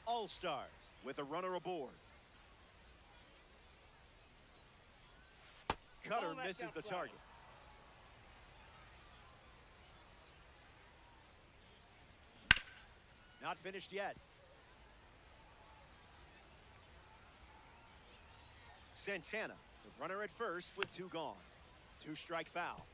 All-Stars with a runner aboard. Cutter misses the target. Not finished yet. Santana, the runner at first with two gone. Two-strike foul.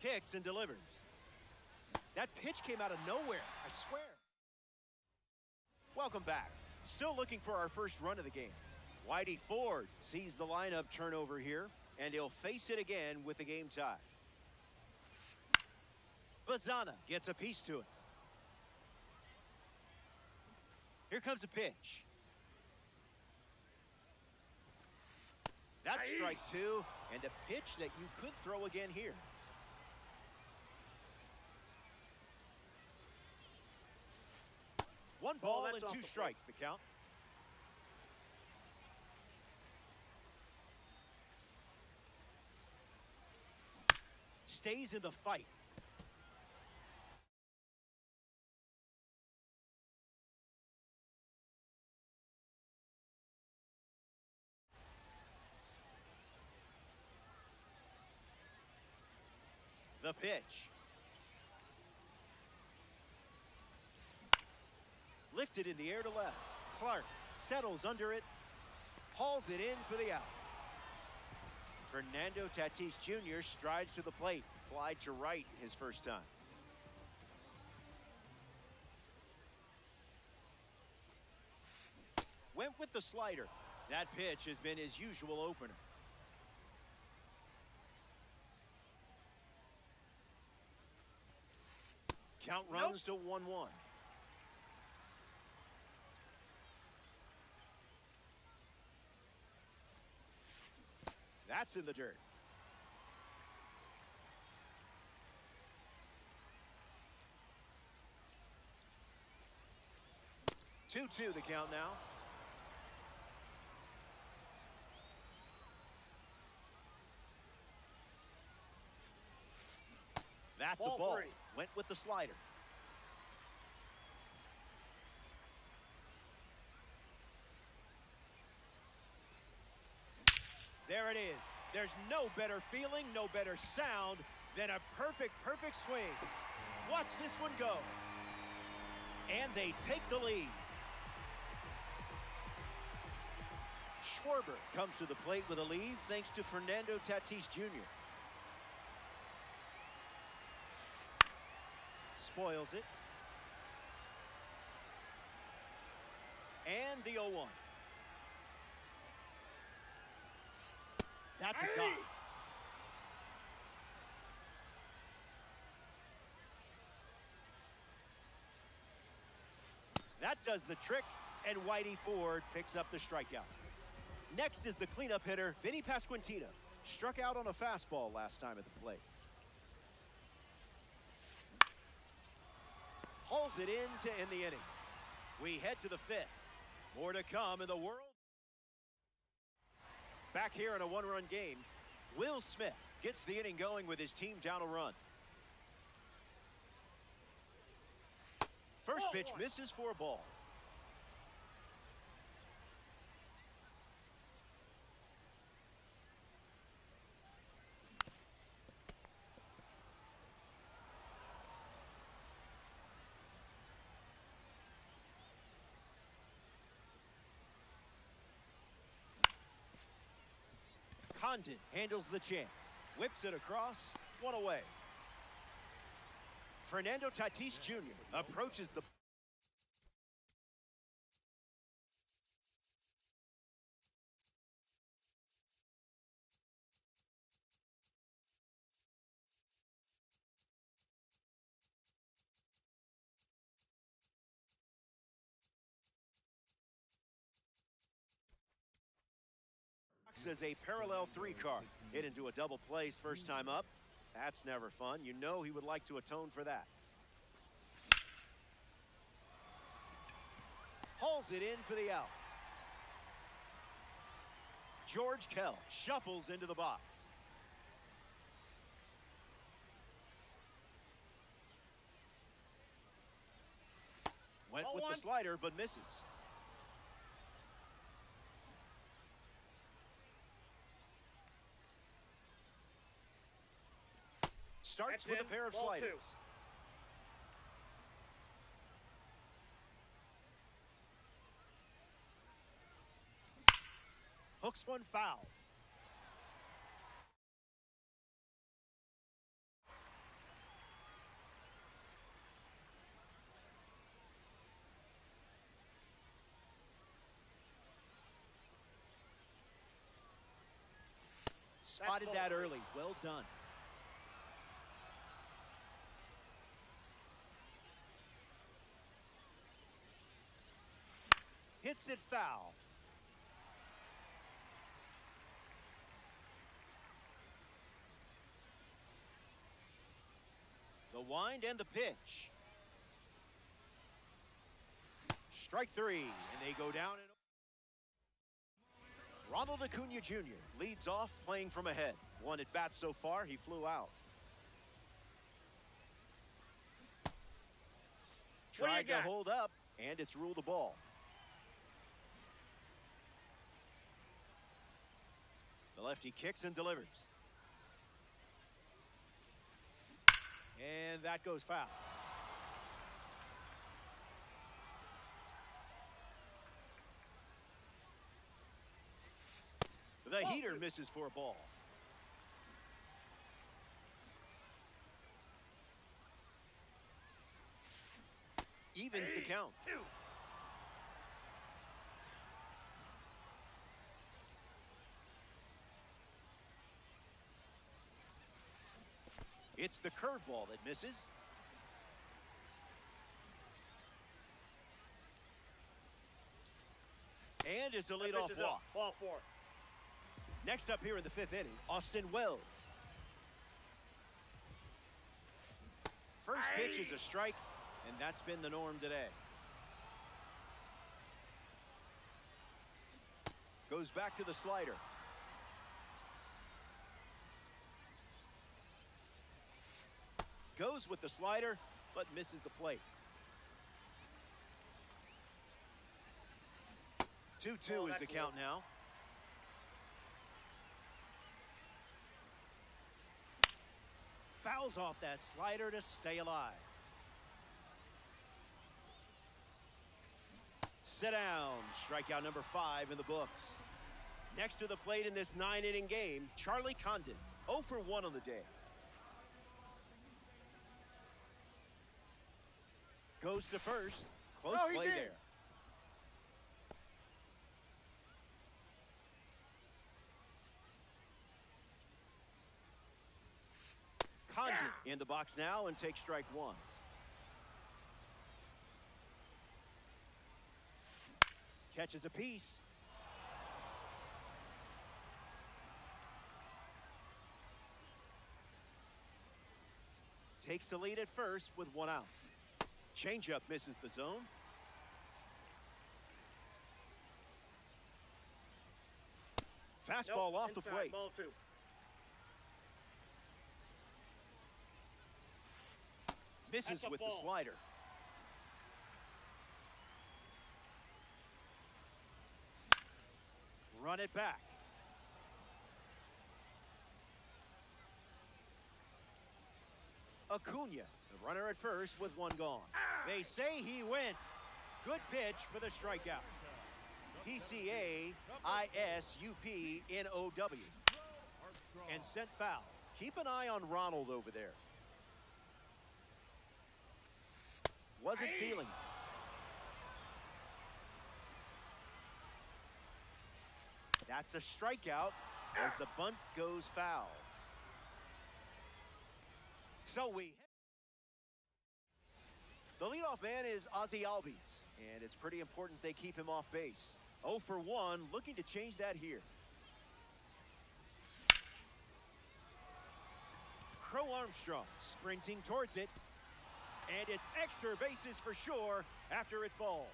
Kicks and delivers. That pitch came out of nowhere, I swear. Welcome back. Still looking for our first run of the game. Whitey Ford sees the lineup turnover here, and he'll face it again with the game tie. Bazana gets a piece to it. Here comes a pitch. That's strike two, and a pitch that you could throw again here. One ball and two strikes, the count. Stays in the fight. The pitch. Lifted in the air to left. Clark settles under it. Hauls it in for the out. Fernando Tatis Jr. strides to the plate. Fly to right his first time. Went with the slider. That pitch has been his usual opener. Count runs to 1-1. That's in the dirt. Two-two the count now. That's a ball. Went with the slider. There it is. There's no better feeling, no better sound than a perfect swing. Watch this one go. And they take the lead. Schwarber comes to the plate with a lead thanks to Fernando Tatis Jr. Spoils it. And the 0-1. That's a dot. That does the trick, and Whitey Ford picks up the strikeout. Next is the cleanup hitter, Vinny Pasquantino. Struck out on a fastball last time at the plate. Hauls it in to end the inning. We head to the fifth. More to come in the world. Back here in a one-run game, Will Smith gets the inning going with his team down a run. First pitch misses for a ball. Condon handles the chance. Whips it across. One away. Fernando Tatis Jr. approaches the... As a parallel three card. Hit into a double plays first time up. That's never fun. You know he would like to atone for that. Hauls it in for the out. George Kell shuffles into the box. Went with the slider, but misses. Starts with a pair of sliders. Hooks one foul. Spotted that early. Well done. Hits it foul. The wind and the pitch. Strike three, and they go down. Ronald Acuna Jr. leads off playing from ahead. One at bat so far, he flew out. Tried to hold up, and it's ruled a ball. The lefty kicks and delivers. And that goes foul. The heater misses for a ball. Evens the count. It's the curveball that misses. And it's a leadoff walk. Ball four. Next up here in the fifth inning, Austin Wells. First pitch is a strike, and that's been the norm today. Goes back to the slider. Goes with the slider, but misses the plate. 2-2 is the count now. Fouls off that slider to stay alive. Sit down. Strikeout number 5 in the books. Next to the plate in this 9-inning game, Charlie Condon. 0 for 1 on the day. Goes to first. Close play there. Condon in the box now and takes strike one. Catches a piece. Takes the lead at first with one out. Changeup misses the zone. Fastball off the plate. Ball two. Misses with the slider. Run it back. Acuna, the runner at first with one gone. They say he went. Good pitch for the strikeout. PCAISUPNOW. And sent foul. Keep an eye on Ronald over there. Wasn't feeling it. That's a strikeout as the bunt goes foul. So the leadoff man is Ozzie Albies, and it's pretty important they keep him off base. 0 for 1, looking to change that here. Crow Armstrong sprinting towards it. And it's extra bases for sure after it falls.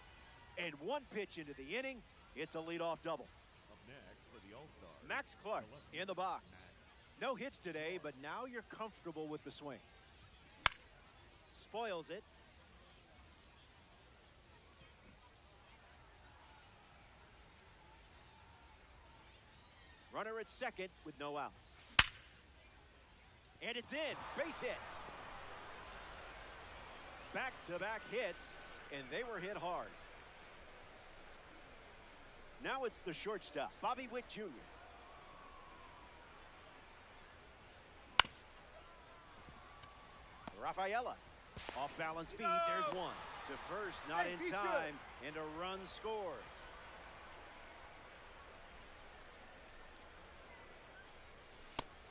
And one pitch into the inning, it's a leadoff double. Up next for the All-Star, Max Clark in the box. No hits today, but now you're comfortable with the swing. Spoils it. Runner at second with no outs. And it's in. Base hit. Back-to-back hits, and they were hit hard. Now it's the shortstop, Bobby Witt Jr. Rafaela. Off-balance feed, there's one. To first, not in time, and a run scored.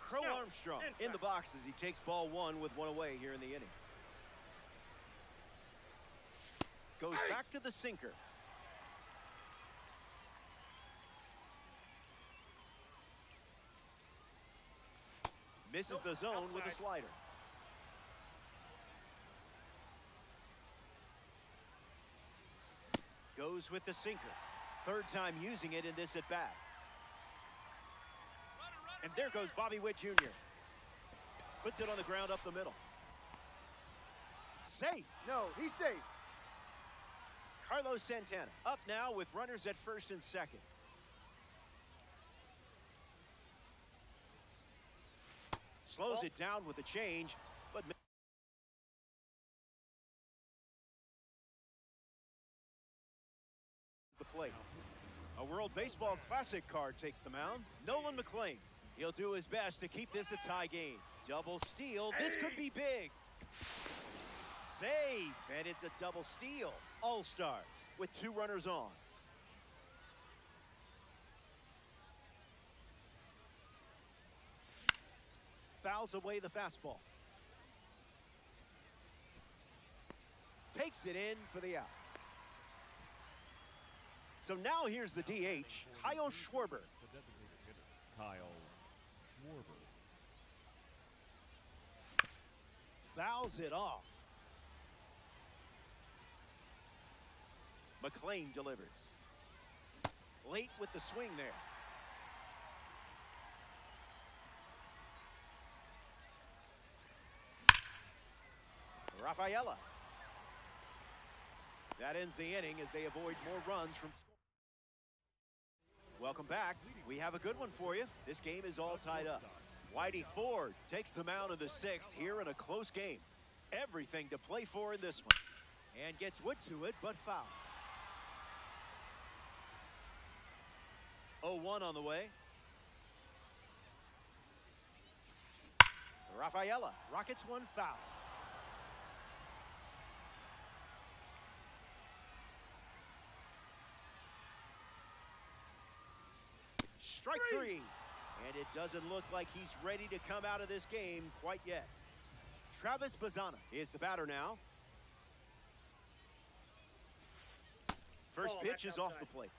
Crow Armstrong in the box as he takes ball one with one away here in the inning. Goes back to the sinker. Misses the zone with a slider. Goes with the sinker. Third time using it in this at bat. And there goes Bobby Witt Jr. Puts it on the ground up the middle. Safe. No, he's safe. Carlos Santana up now with runners at first and second. Slows it down with a change, but the plate. A World Baseball Classic card takes the mound. Nolan McLean. He'll do his best to keep this a tie game. Double steal. This could be big. Safe, and it's a double steal. All-star with two runners on. Fouls away the fastball. Takes it in for the out. So now here's the DH, Kyle Schwarber. The designated hitter, Kyle Schwarber. Fouls it off. McLean delivers. Late with the swing there. Rafaela. That ends the inning as they avoid more runs from. Welcome back. We have a good one for you. This game is all tied up. Whitey Ford takes the mound in the sixth here in a close game. Everything to play for in this one. And gets wood to it, but foul. 0-1 on the way. Rafaela. Rockets one foul. Strike three. And it doesn't look like he's ready to come out of this game quite yet. Travis Bazzana is the batter now. First pitch is off the plate.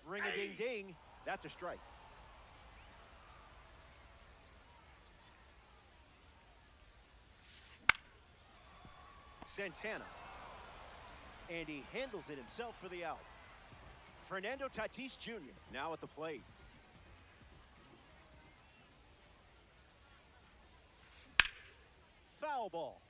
Ring-a-ding-ding. That's a strike. Santana. And he handles it himself for the out. Fernando Tatis Jr. now at the plate. Foul ball.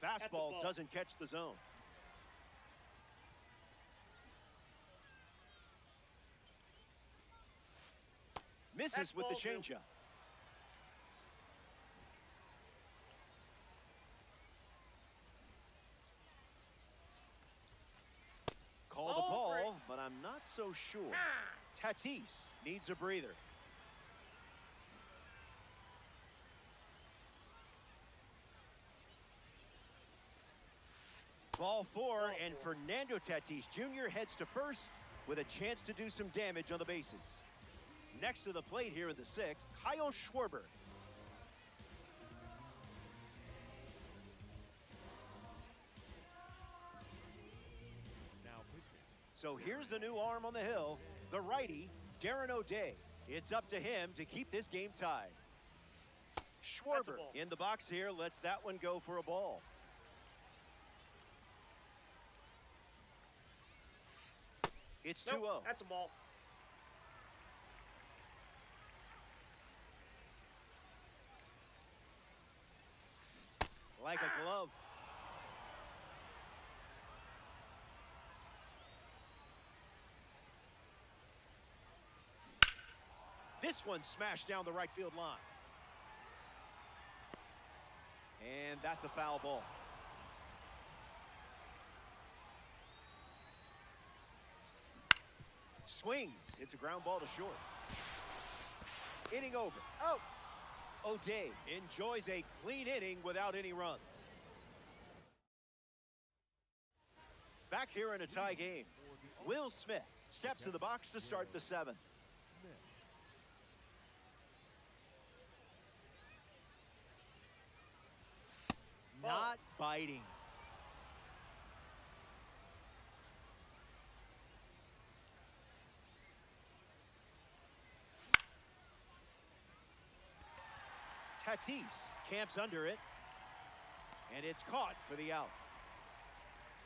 Fastball doesn't catch the zone. Misses with the changeup. Call the ball, but I'm not so sure. Tatis needs a breather. Ball four, and Fernando Tatis Jr. heads to first with a chance to do some damage on the bases. Next to the plate here in the sixth, Kyle Schwarber. Now pitching. So here's the new arm on the hill, the righty, Darren O'Day. It's up to him to keep this game tied. Schwarber in the box here, lets that one go for a ball. It's 2-0. That's a ball. This one smashed down the right field line. And that's a foul ball. Swings. It's a ground ball to short. Inning over. Oh. O'Day enjoys a clean inning without any runs. Back here in a tie game, Will Smith steps to the box to start the seventh. Not biting. Tatis camps under it, and it's caught for the out.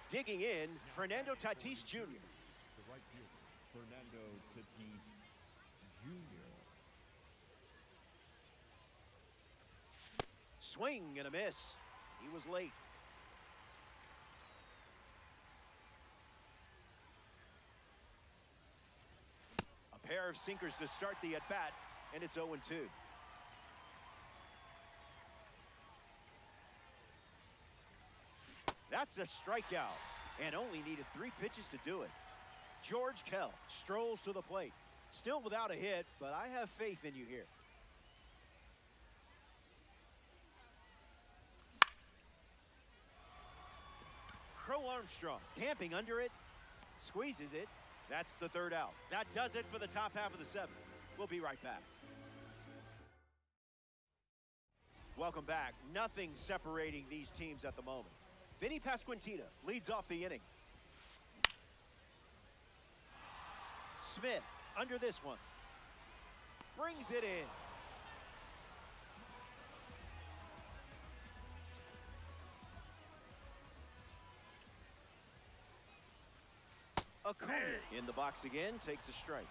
Digging in, Fernando Tatis Jr. The right fielder, Fernando Tatis Jr. Swing and a miss. He was late. A pair of sinkers to start the at-bat, and it's 0-2. That's a strikeout, and only needed 3 pitches to do it. George Kell strolls to the plate. Still without a hit, but I have faith in you here. Crow Armstrong camping under it, squeezes it. That's the third out. That does it for the top half of the seventh. We'll be right back. Welcome back. Nothing separating these teams at the moment. Vinny Pasquantino leads off the inning. Smith under this one. Brings it in. Acuna in the box again, takes a strike.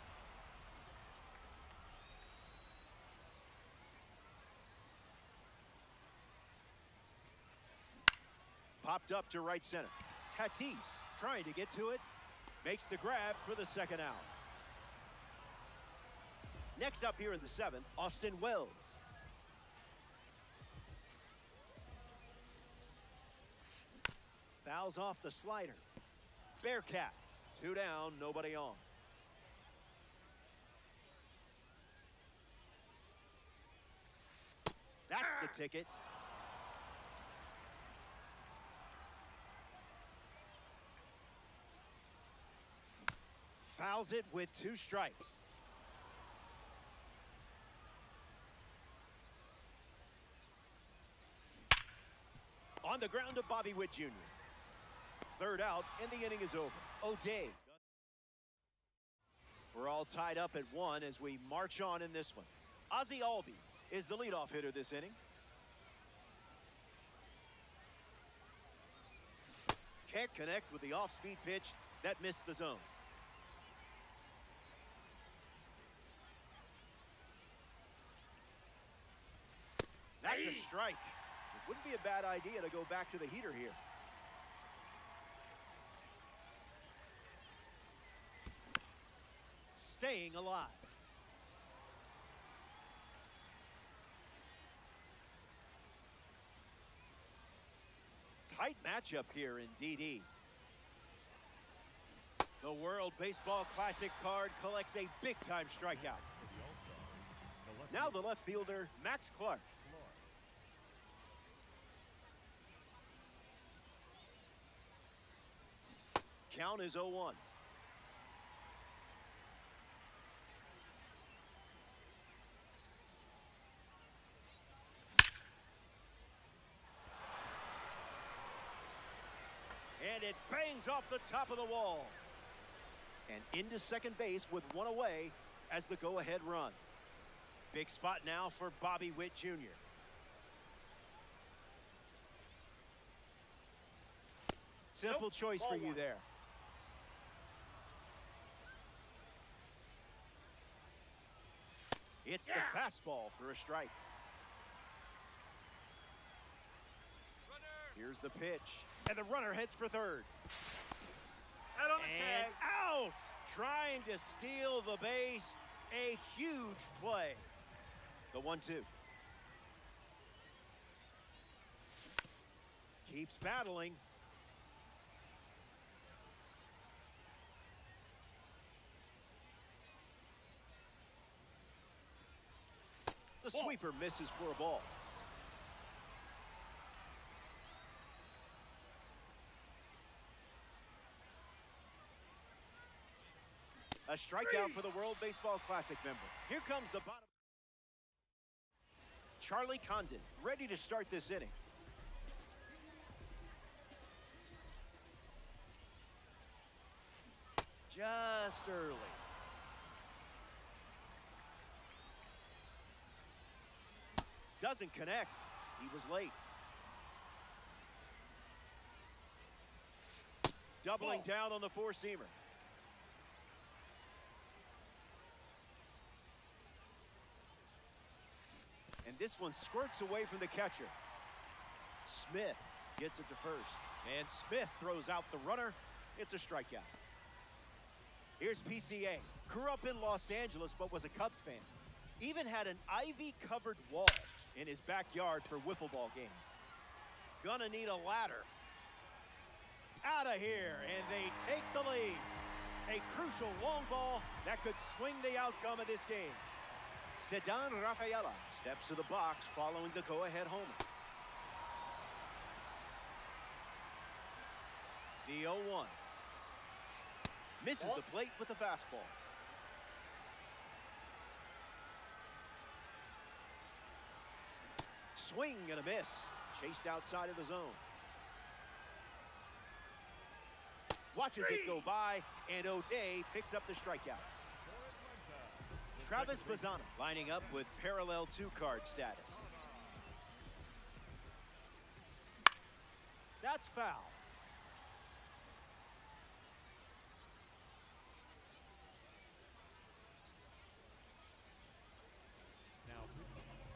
Popped up to right center. Tatis trying to get to it. Makes the grab for the second out. Next up here in the seventh, Austin Wells. Fouls off the slider. Bearcats, 2 down, nobody on. That's the ticket. Fouls it with 2 strikes. On the ground to Bobby Witt Jr. Third out, and the inning is over. O'Day. We're all tied up at 1 as we march on in this one. Ozzie Albies is the leadoff hitter this inning. Can't connect with the off-speed pitch that missed the zone. That's a strike. It wouldn't be a bad idea to go back to the heater here. Staying alive. Tight matchup here in DD. The World Baseball Classic card collects a big-time strikeout. Now the left fielder, Max Clark. Count is 0-1. And it bangs off the top of the wall. And into second base with 1 away as the go-ahead run. Big spot now for Bobby Witt Jr. Simple choice for you there. It's the fastball for a strike. Here's the pitch. And the runner heads for third. Out on the And tag. out! Trying to steal the base. A huge play. The 1-2. Keeps battling. The sweeper misses for a ball. A strikeout for the World Baseball Classic member. Here comes the bottom. Charlie Condon ready to start this inning. Just early. Doesn't connect. He was late. Doubling down on the four-seamer. And this one squirts away from the catcher. Smith gets it to first. And Smith throws out the runner. It's a strikeout. Here's PCA. Grew up in Los Angeles, but was a Cubs fan. Even had an ivy-covered wall in his backyard for wiffle ball games. Gonna need a ladder. Out of here, and they take the lead. A crucial long ball that could swing the outcome of this game. Ceddanne Rafaela steps to the box following the go-ahead homer. The 0-1. Misses the plate with the fastball. Swing and a miss. Chased outside of the zone. Watches it go by, and O'Day picks up the strikeout. Travis Bazzana lining up with parallel two-card status. That's foul.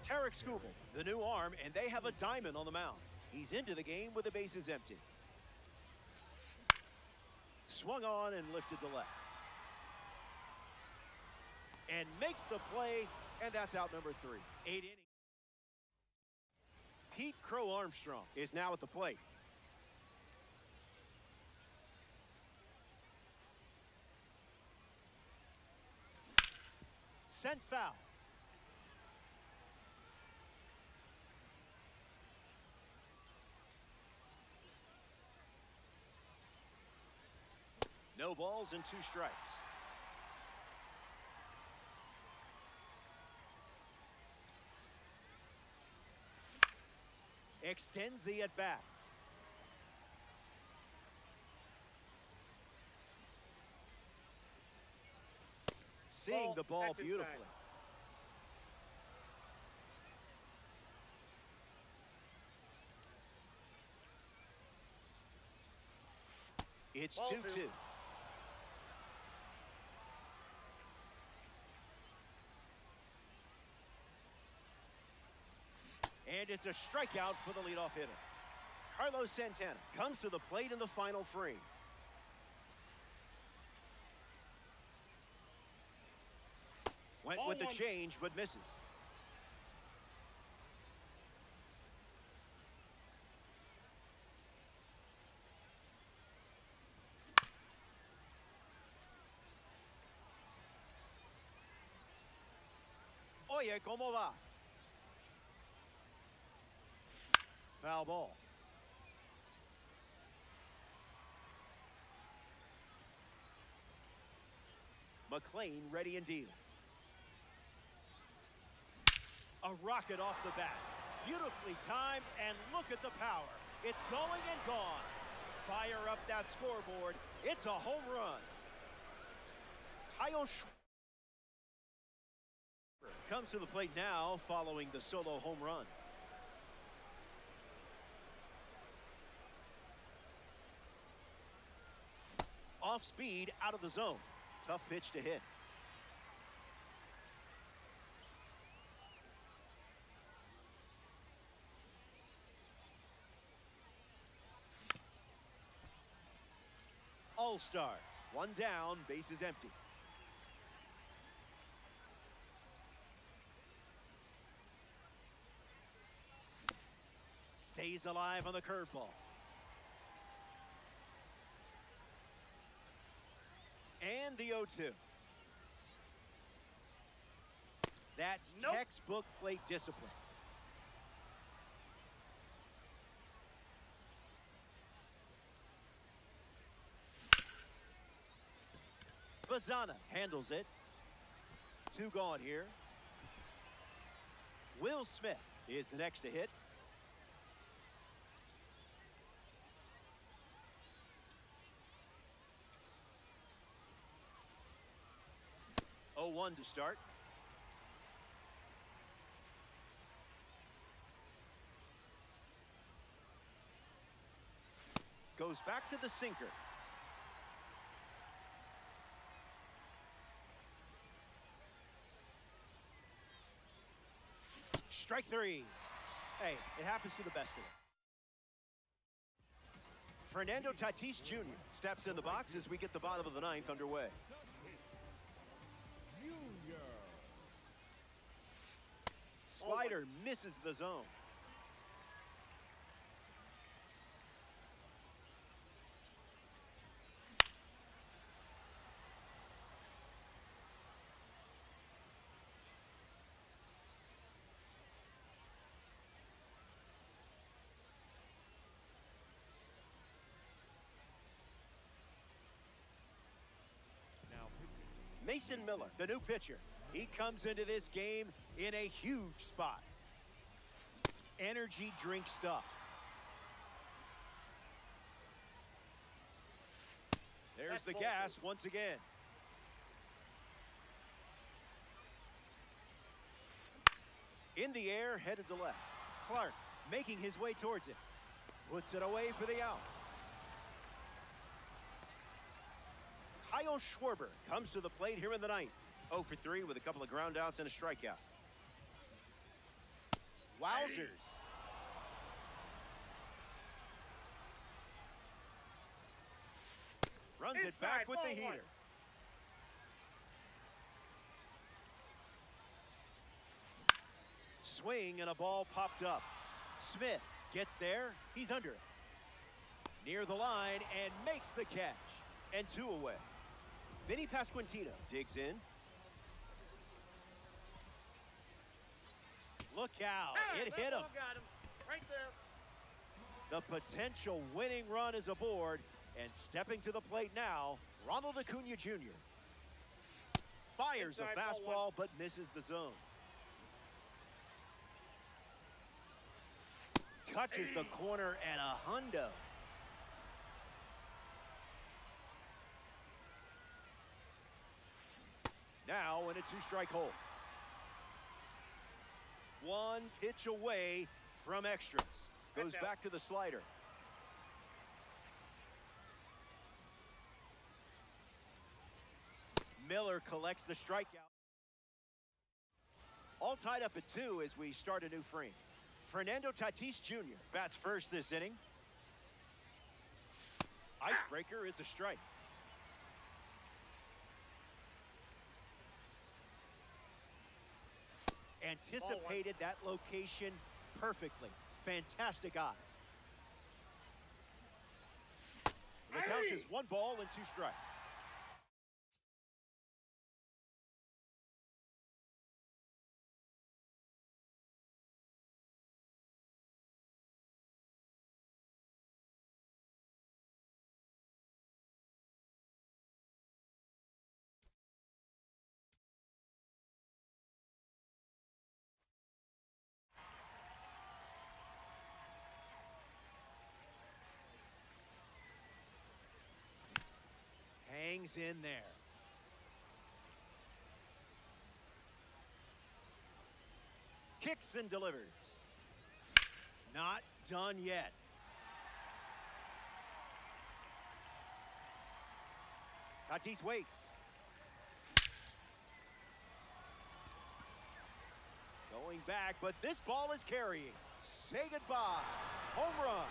Tarek Skubal, the new arm, and they have a diamond on the mound. He's into the game with the bases empty. Swung on and lifted to left. And makes the play, and that's out number 3. 8 innings. Pete Crow Armstrong is now at the plate. Sent foul. No balls and 2 strikes. Extends the at-bat. Seeing the ball beautifully. It's 2-2. And it's a strikeout for the leadoff hitter. Carlos Santana comes to the plate in the final frame. Went with the change, but misses. Oye, ¿cómo va? Foul ball. McLean ready and deals. A rocket off the bat. Beautifully timed, and look at the power. It's going and gone. Fire up that scoreboard. It's a home run. Kyle Schwarber comes to the plate now following the solo home run. Off speed, out of the zone. Tough pitch to hit. All-star. 1 down, bases empty. Stays alive on the curveball. And the 0-2. That's textbook plate discipline. Bazana handles it. 2 gone here. Will Smith is the next to hit. Oh, 1 to start. Goes back to the sinker. Strike 3. Hey, it happens to the best of us. Fernando Tatis Jr. steps in the box as we get the bottom of the 9th underway. Slider misses the zone. Mason Miller, the new pitcher. He comes into this game in a huge spot. Energy drink stuff. There's the gas once again. In the air, headed to left. Clark making his way towards it. Puts it away for the out. Kyle Schwarber comes to the plate here in the 9th. 0 for 3 with a couple of ground outs and a strikeout. Wowzers. Runs it back with the heater. Swing and a ball popped up. Smith gets there. He's under it. Near the line and makes the catch. And 2 away. Vinny Pasquantino digs in. Look out. It hit him. Got him. Right there. The potential winning run is aboard. And stepping to the plate now, Ronald Acuna Jr. Fires a fastball but misses the zone. Touches the corner and a hundo. Now in a 2-strike hole. 1 pitch away from extras. Goes back to the slider. Miller collects the strikeout. All tied up at 2 as we start a new frame. Fernando Tatis Jr. bats first this inning. Icebreaker is a strike. Anticipated that location perfectly. Fantastic eye. The count is 1 ball and 2 strikes. Hangs in there. Kicks and delivers. Not done yet. Tatis waits. Going back, but this ball is carrying. Say goodbye. Home run.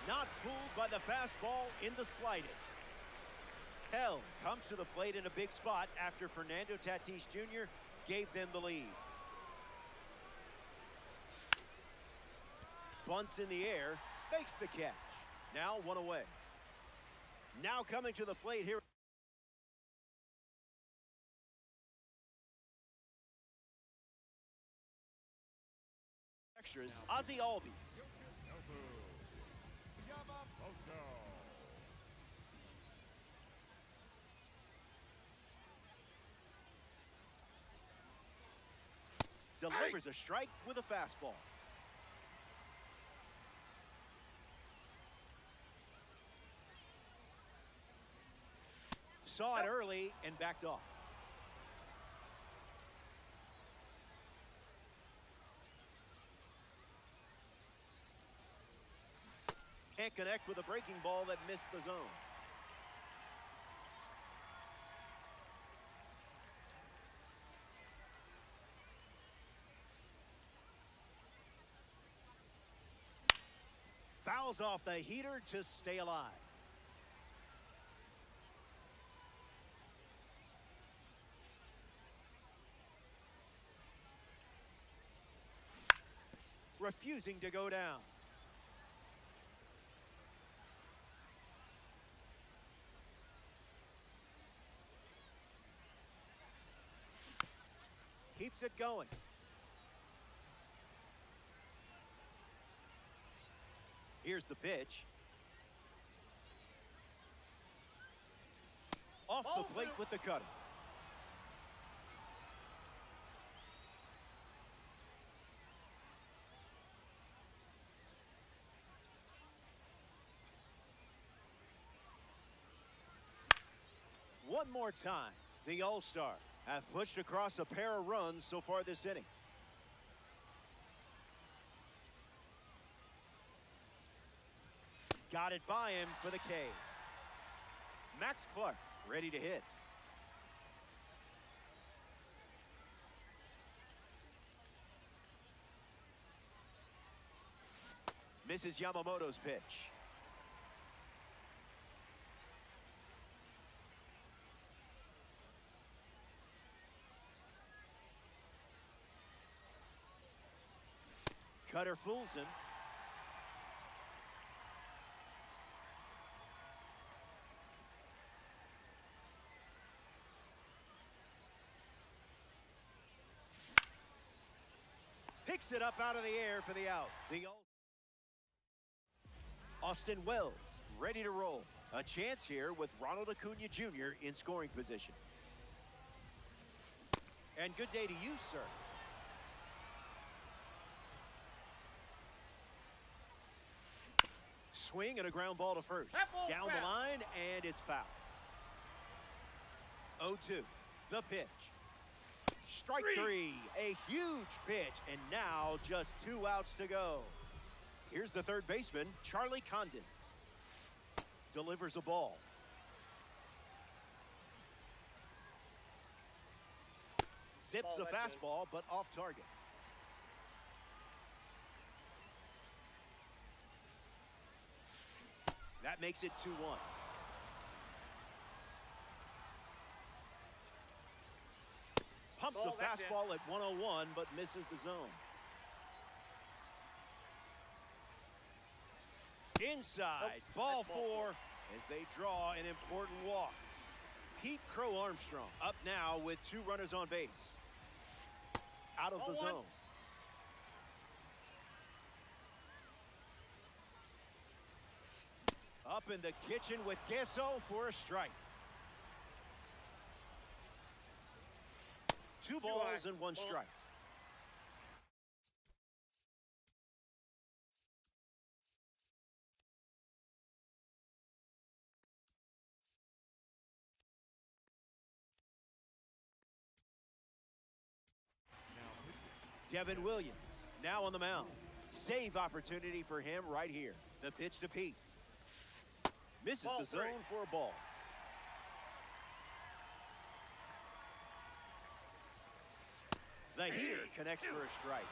Not fooled by the fastball in the slightest. Kell comes to the plate in a big spot after Fernando Tatis Jr. gave them the lead. Bunts in the air, makes the catch. Now one away. Now coming to the plate here. Extras, Ozzie Albies. Delivers a strike with a fastball. Saw it early and backed off. Can't connect with a breaking ball that missed the zone. Fouls off the heater to stay alive. Refusing to go down. Keeps it going. Here's the pitch. Off the plate with the cutter. One more time. The All-Star have pushed across a pair of runs so far this inning. Got it by him for the K. Max Clark ready to hit. Misses Yamamoto's pitch. Cutter fools him. Picks it up out of the air for the out. Austin Wells ready to roll. A chance here with Ronald Acuna Jr. in scoring position. And good day to you, sir. Swing and a ground ball to first. Down the line, and it's foul. 0-2. The pitch. Strike three. A huge pitch, and now just 2 outs to go. Here's the third baseman, Charlie Condon. Delivers a ball. Zips a fastball, but off target. That makes it 2-1. Pumps a fastball at 101, but misses the zone. Inside, ball 4 as they draw an important walk. Pete Crow Armstrong up now with 2 runners on base. Out of the zone. Up in the kitchen with Gesso for a strike. 2 balls and 1 strike. Devin Williams now on the mound. Save opportunity for him right here. The pitch to Pete. Misses the zone for a ball. The heater connects for a strike.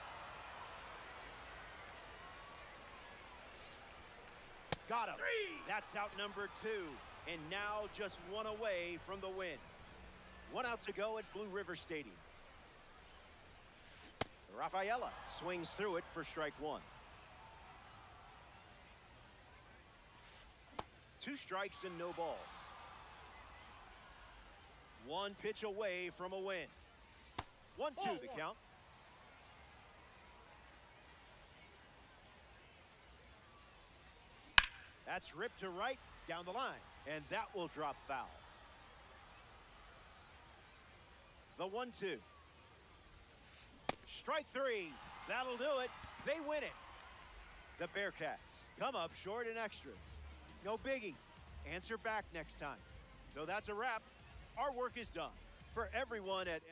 Got him. That's out number 2. And now just 1 away from the win. 1 out to go at Blue River Stadium. Rafaela swings through it for strike 1. 2 strikes and no balls. 1 pitch away from a win. 1-2 the count. That's ripped to right down the line, and that will drop foul. The 1-2. Strike 3. That'll do it. They win it. The Bearcats come up short in extras. No biggie. Answer back next time. So that's a wrap. Our work is done. For everyone at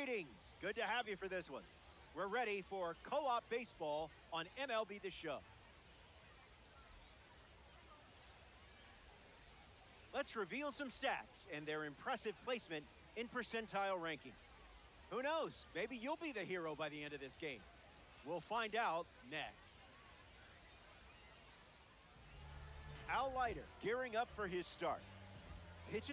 Greetings. Good to have you for this one. We're ready for co-op baseball on MLB The Show. Let's reveal some stats and their impressive placement in percentile rankings. Who knows? Maybe you'll be the hero by the end of this game. We'll find out next. Al Leiter gearing up for his start. Pitches.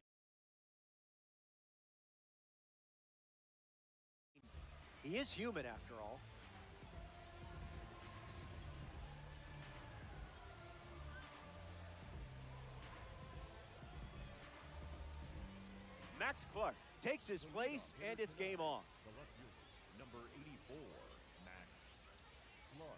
He is human after all. Max Clark takes his place, and it's game on. The left fielder, number 84, Max Clark.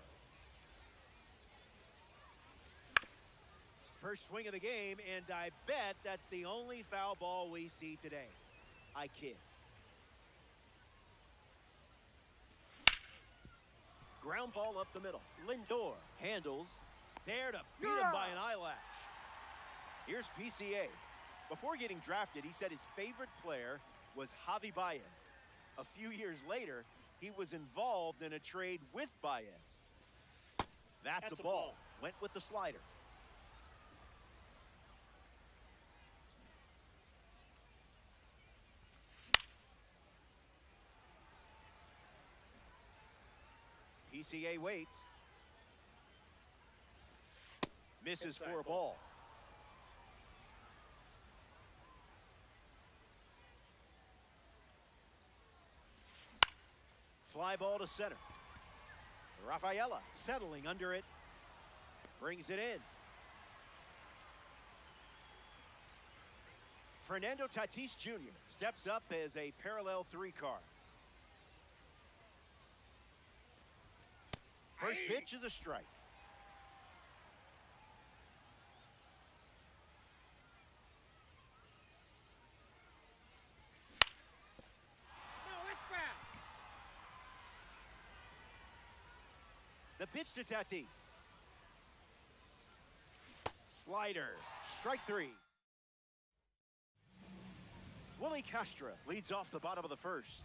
First swing of the game, and I bet that's the only foul ball we see today. I kid. Ground ball up the middle. Lindor handles. There to beat him by an eyelash. Here's PCA. Before getting drafted, he said his favorite player was Javi Baez. A few years later, he was involved in a trade with Baez. That's a ball. Went with the slider. PCA waits. Misses for a ball. Fly ball to center. Rafaela settling under it. Brings it in. Fernando Tatis Jr. steps up as a parallel 3 card. First pitch is a strike. The pitch to Tatis. Slider. Strike 3. Willie Castro leads off the bottom of the first.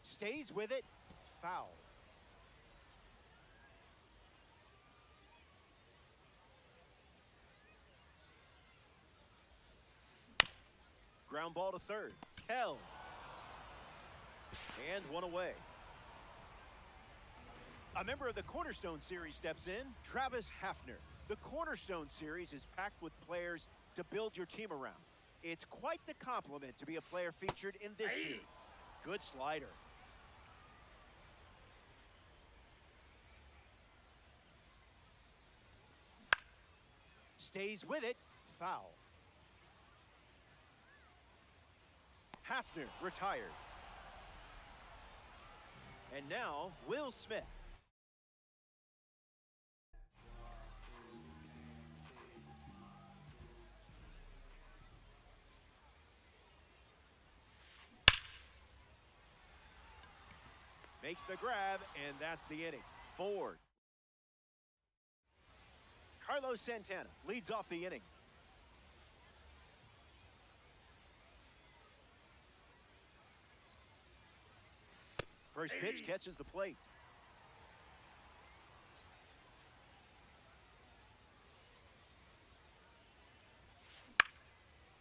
Stays with it. Foul. Ground ball to third. Kell. And one away. A member of the Cornerstone Series steps in, Travis Hafner. The Cornerstone Series is packed with players to build your team around. It's quite the compliment to be a player featured in this series. Good slider. Stays with it. Foul. Hafner retired. And now, Will Smith. Makes the grab, and that's the inning. Ford. Carlos Santana leads off the inning. First pitch catches the plate.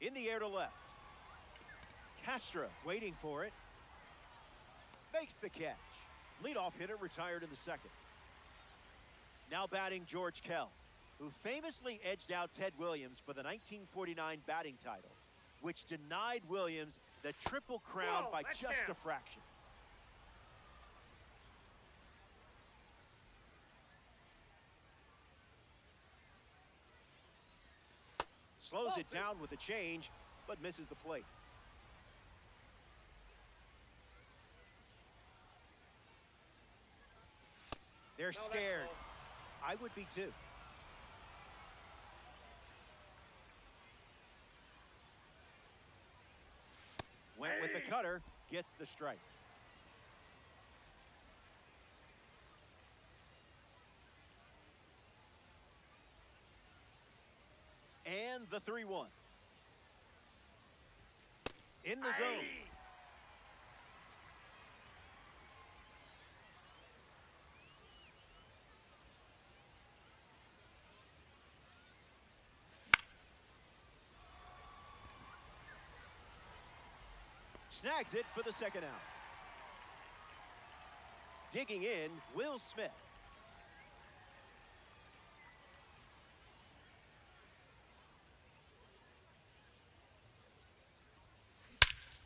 In the air to left. Castro waiting for it. Makes the catch. Leadoff hitter retired in the second. Now batting George Kell, who famously edged out Ted Williams for the 1949 batting title, which denied Williams the Triple Crown by just a fraction. Slows it down with a change, but misses the plate. They're scared. I would be too. Went with the cutter, gets the strike. the 3-1. In the zone. Snags it for the second out. Digging in, Will Smith.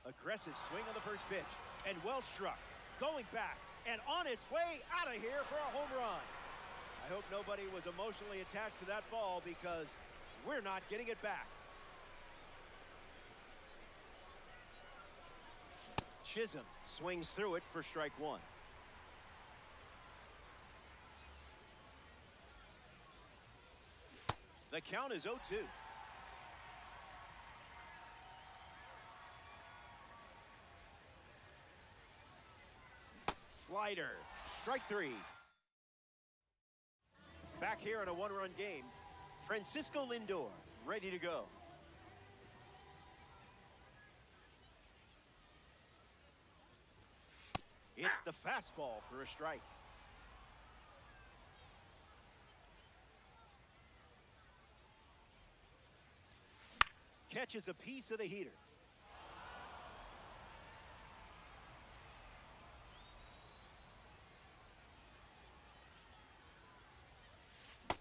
Aggressive swing on the first pitch, and well struck. Going back, and on its way out of here for a home run. I hope nobody was emotionally attached to that ball because we're not getting it back. Chisholm swings through it for strike one. The count is 0-2. Slider, strike three. Back here in a one-run game, Francisco Lindor ready to go. It's the fastball for a strike. Catches a piece of the heater.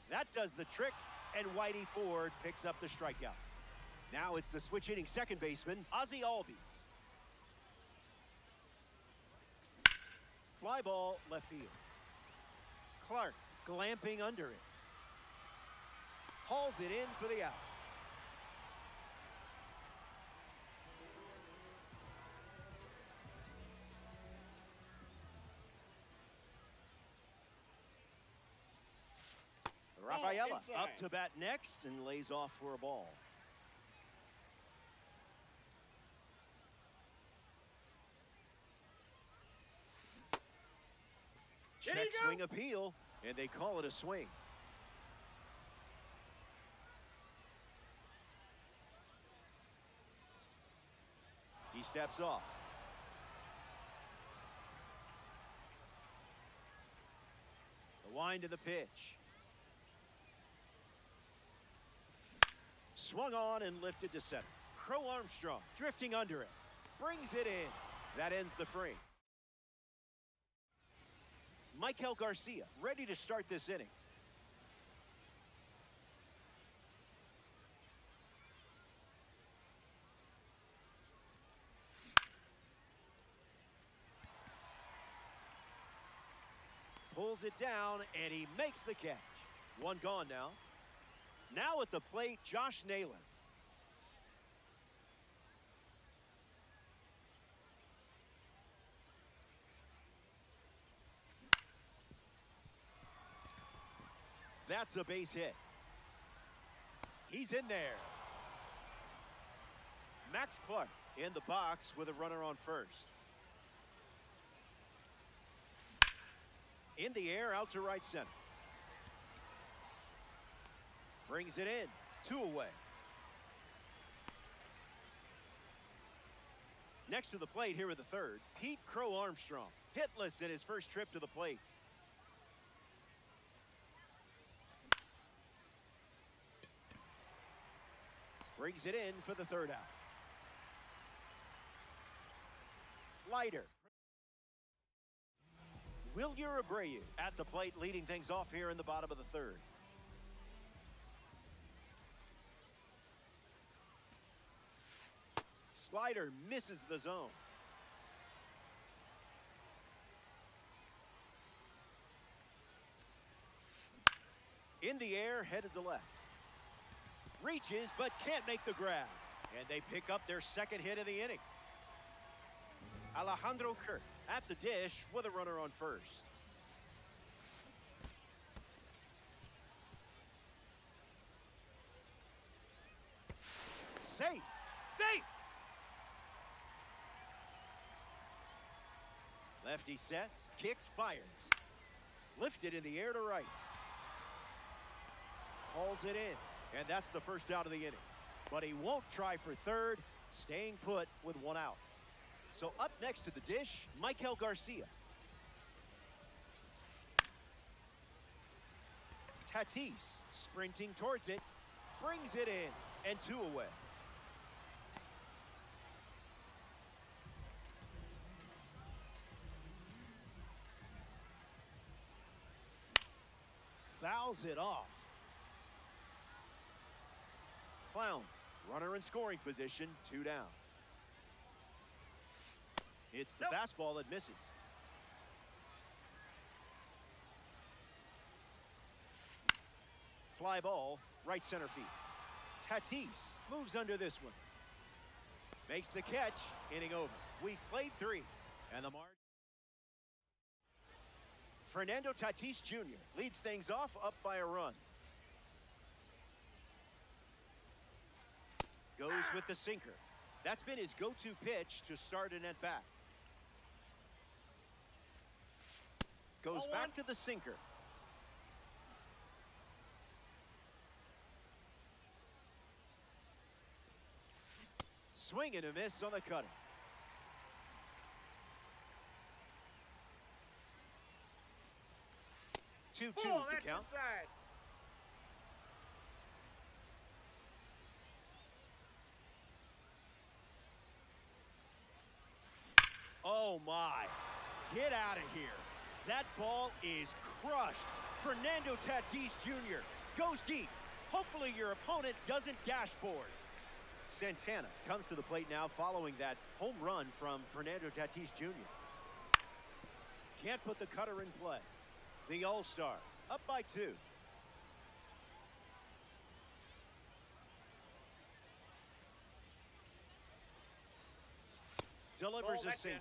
That does the trick, and Whitey Ford picks up the strikeout. Now it's the switch-hitting second baseman, Ozzie Albies. Fly ball left field. Clark glamping under it. Hauls it in for the out. Rafaela up to bat next and lays off for a ball. Check swing appeal, and they call it a swing. He steps off. The wind of the pitch. Swung on and lifted to center. Crow Armstrong drifting under it. Brings it in. That ends the frame. Michael Garcia ready to start this inning. Pulls it down, and he makes the catch. One gone now. Now at the plate, Josh Naylor. That's a base hit. He's in there. Max Clark in the box with a runner on first. In the air, out to right center. Brings it in. 2 away. Next to the plate here in the third, Pete Crow Armstrong. Hitless in his first trip to the plate. Brings it in for the third out. Leiter. Wilyer Abreu at the plate, leading things off here in the bottom of the third. Slider misses the zone. In the air, headed to left. Reaches, but can't make the grab. And they pick up their second hit of the inning. Alejandro Kirk at the dish with a runner on first. Safe. Safe. Lefty sets, kicks, fires. Lifted in the air to right. Hauls it in, and that's the first out of the inning. but he won't try for third, staying put with one out. So up next to the dish, Michael Garcia. Tatis sprinting towards it, brings it in, and 2 away. Fouls it off. Clowns, runner in scoring position, 2 down. It's the fastball that misses. Fly ball, right center field. Tatis moves under this one. Makes the catch, inning over. We've played 3, and the mark. Fernando Tatis Jr. leads things off up by a run. Goes with the sinker. That's been his go-to pitch to start an at-bat. Goes back to the sinker. Swing and a miss on the cutter. Two twos the count. Inside. Oh my. Get out of here. That ball is crushed. Fernando Tatis Jr. goes deep. Hopefully your opponent doesn't dashboard. Santana comes to the plate now following that home run from Fernando Tatis Jr. Can't put the cutter in play. The All-Star up by 2. Delivers a sinker.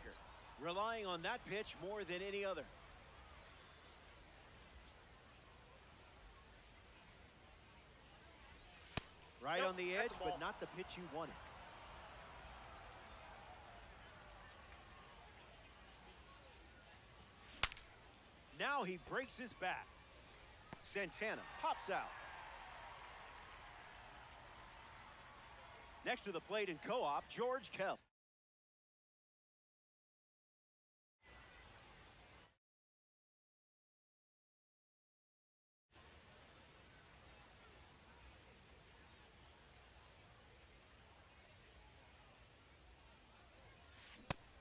Relying on that pitch more than any other. Right on the edge, but not the pitch you wanted. Now he breaks his back. Santana pops out. Next to the plate in co-op, George Kell.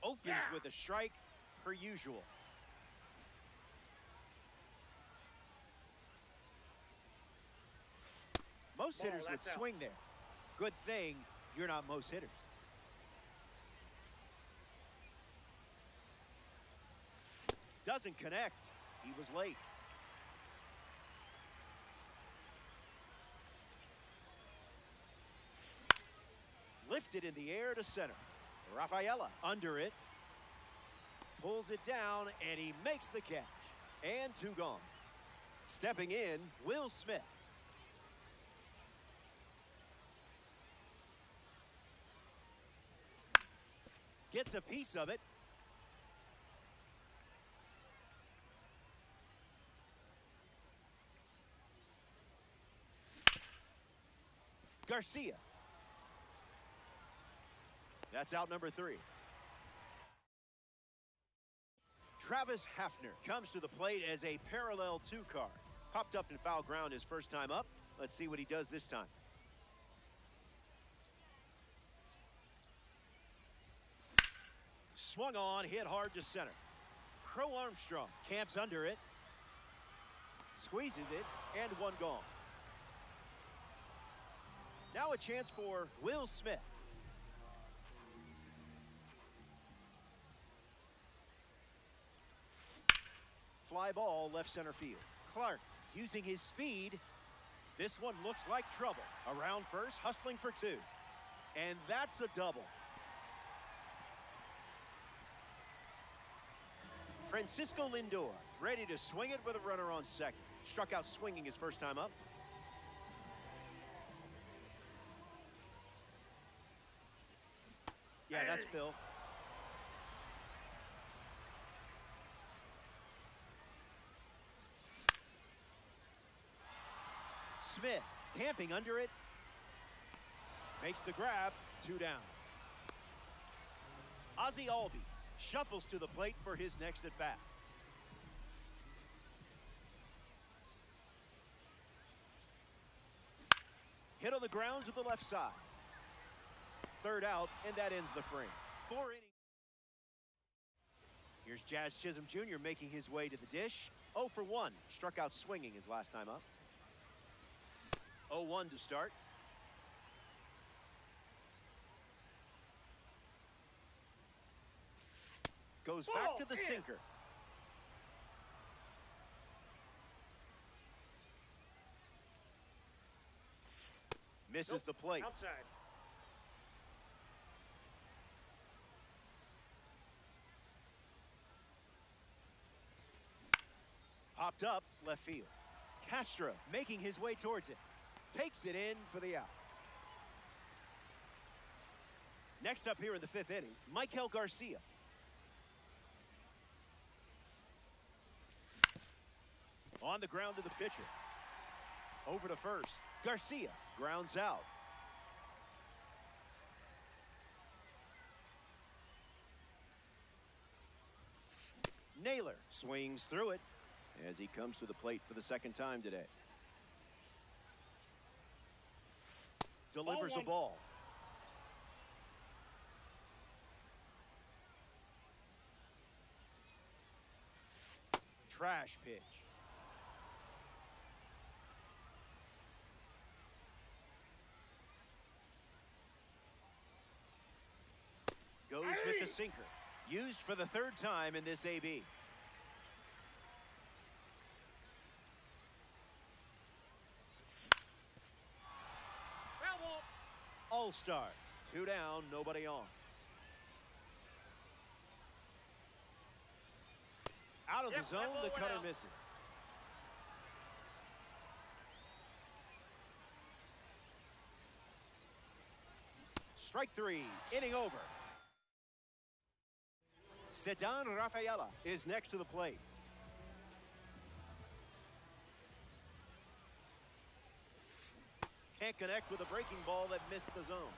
Opens with a strike per usual. Most hitters would swing there. Good thing you're not most hitters. Doesn't connect. He was late. Lifted in the air to center. Rafaela under it. Pulls it down, and he makes the catch. And 2 gone. Stepping in, Will Smith. Gets a piece of it. Garcia. That's out number 3. Travis Hafner comes to the plate as a parallel 2 card. Popped up in foul ground his first time up. Let's see what he does this time. Swung on, hit hard to center. Crow Armstrong camps under it. Squeezes it, and 1 gone. Now a chance for Will Smith. Fly ball left center field. Clark using his speed. This one looks like trouble. Around first, hustling for 2. And that's a double. Francisco Lindor ready to swing it with a runner on second. Struck out swinging his first time up. Yeah, that's Phil. Smith camping under it. Makes the grab. 2 down. Ozzie Albies shuffles to the plate for his next at bat. Hit on the ground to the left side. 3rd out, and that ends the frame. 4 innings. Here's Jazz Chisholm Jr. making his way to the dish. 0 for 1. Struck out swinging his last time up. 0-1 to start. Goes back to the sinker. Misses the plate. Outside. Popped up left field. Castro making his way towards it. Takes it in for the out. Next up here in the 5th inning, Michael Garcia. On the ground to the pitcher. Over to first. Garcia grounds out. Naylor swings through it as he comes to the plate for the 2nd time today. Delivers a ball. Trash pitch. Goes with the sinker. Used for the 3rd time in this AB. All-star. 2 down, nobody on. Out of the zone, the cutter misses. Strike 3, inning over. Ceddanne Rafaela is next to the plate. Can't connect with a breaking ball that missed the zone.